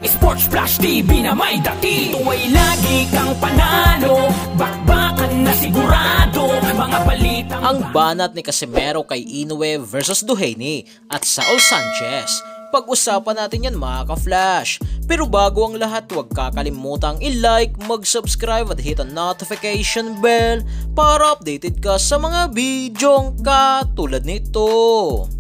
Sports Flash TV na may dati. Ito ay lagi kang panalo, bakbakan na sigurado, mga balita. Ang banat ni Casimero kay Inoue versus Duhaney at Saul Sanchez. Pag-usapan natin yan mga ka-flash. Pero bago ang lahat, huwag kakalimutang i-like, mag-subscribe at hit ang notification bell para updated ka sa mga bidyong katulad nito.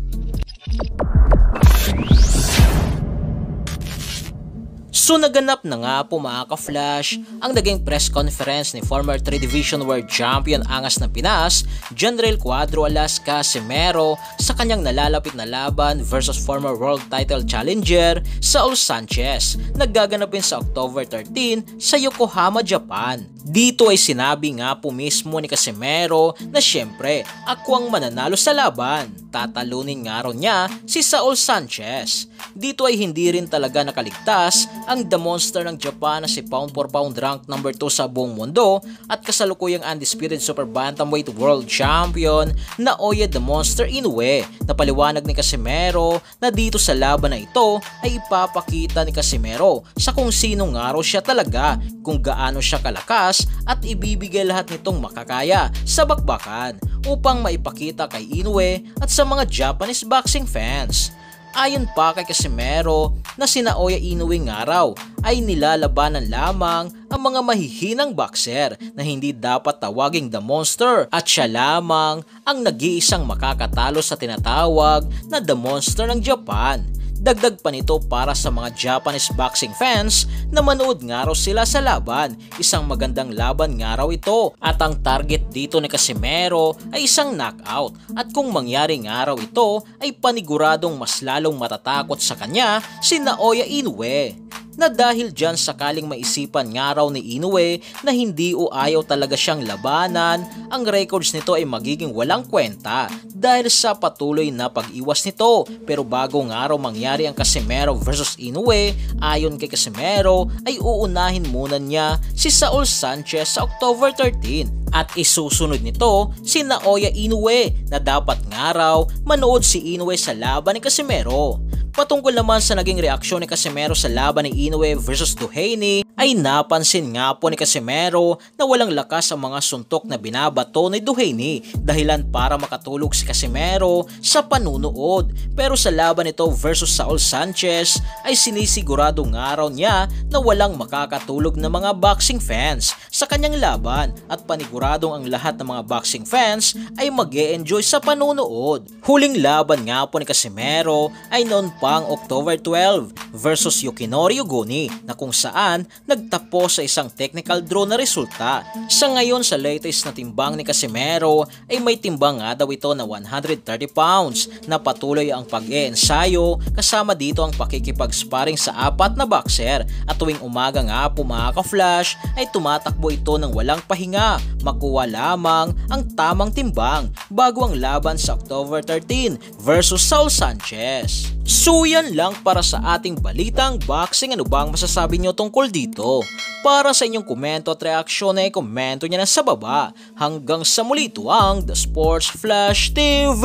So naganap na nga po mga ka-flash ang naging press conference ni former 3 Division World Champion Angas ng Pinas, General Cuadro Alas Casimero sa kanyang nalalapit na laban versus former World Title Challenger Saul Sanchez, naggaganapin sa October 13 sa Yokohama, Japan. Dito ay sinabi nga po mismo ni Casimero na syempre ako ang mananalo sa laban. Tatalunin nga raw niya si Saul Sanchez. Dito ay hindi rin talaga nakaligtas ang The Monster ng Japan na si pound for pound rank number 2 sa buong mundo at kasalukuyang undisputed super bantamweight world champion na Naoya The Monster Inoue. Napaliwanag ni Casimero na dito sa laban na ito ay ipapakita ni Casimero sa kung sino nga raw siya talaga, kung gaano siya kalakas at ibibigay lahat nitong makakaya sa bakbakan upang maipakita kay Inoue at sa mga Japanese boxing fans. Ayon pa kay Casimero na si Naoya Inoue nga raw ay nilalabanan lamang ang mga mahihinang boxer na hindi dapat tawaging The Monster at siya lamang ang nag-iisang makakatalo sa tinatawag na The Monster ng Japan. Dagdag pa nito para sa mga Japanese boxing fans na manood nga raw sila sa laban. Isang magandang laban nga raw ito at ang target dito ni Casimero ay isang knockout at kung mangyari nga raw ito ay paniguradong mas lalong matatakot sa kanya si Naoya Inoue. Na dahil dyan sakaling maisipan nga raw ni Inoue na hindi o ayaw talaga siyang labanan, ang records nito ay magiging walang kwenta dahil sa patuloy na pag-iwas nito. Pero bago nga raw mangyari ang Casimero versus Inoue, ayon kay Casimero ay uunahin muna niya si Saul Sanchez sa October 13 at isusunod nito si Naoya Inoue na dapat nga raw manood si Inoue sa laban ni Casimero. Patungkol naman sa naging reaksyon ni Casimero sa laban ni Inoue versus Duhaney ay napansin nga po ni Casimero na walang lakas ang mga suntok na binabato ni Duhaney, dahilan para makatulog si Casimero sa panunood. Pero sa laban nito versus Saul Sanchez ay sinisigurado nga raw niya na walang makakatulog na mga boxing fans sa kanyang laban at paniguradong ang lahat ng mga boxing fans ay mag-e-enjoy sa panunood. Huling laban nga po ni Casimero ay noon pang October 12 versus Yukinori Oguni na kung saan nagtapos sa isang technical draw na resulta. Sa ngayon sa latest na timbang ni Casimero ay may timbang nga daw ito na 130 pounds na patuloy ang pag-e-ensayo kasama dito ang pakikipag-sparring sa 4 na boxer at tuwing umaga nga po mga ka-flash ay tumatakbo ito ng walang pahinga, makuha lamang ang tamang timbang bago ang laban sa October 13 versus Saul Sanchez. So yan lang para sa ating balitang boxing. Ano bang masasabi nyo tungkol dito? Para sa inyong komento at reaksyon ay komento nyo na sa baba. Hanggang sa muli, ito ang The Sports Flash TV.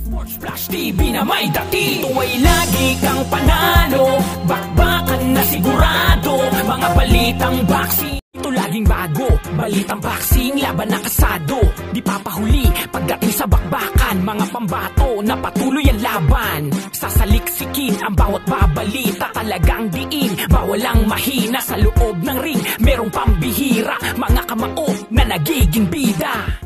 Sports Flash TV na may dati. Ito ay lagi kang panalo, bakbakan na sigurado, mga balitang boxing. Ito laging bago, balitang boxing, laban na kasado. Di papahuli pagdating sa bakbakan, mga pambato na patuloy ang laban. Sasaliksikin ang bawat babalita, talagang diin, bawal ang mahina sa loob ng ring. Merong pambihira, mga kamao na nagiging bida.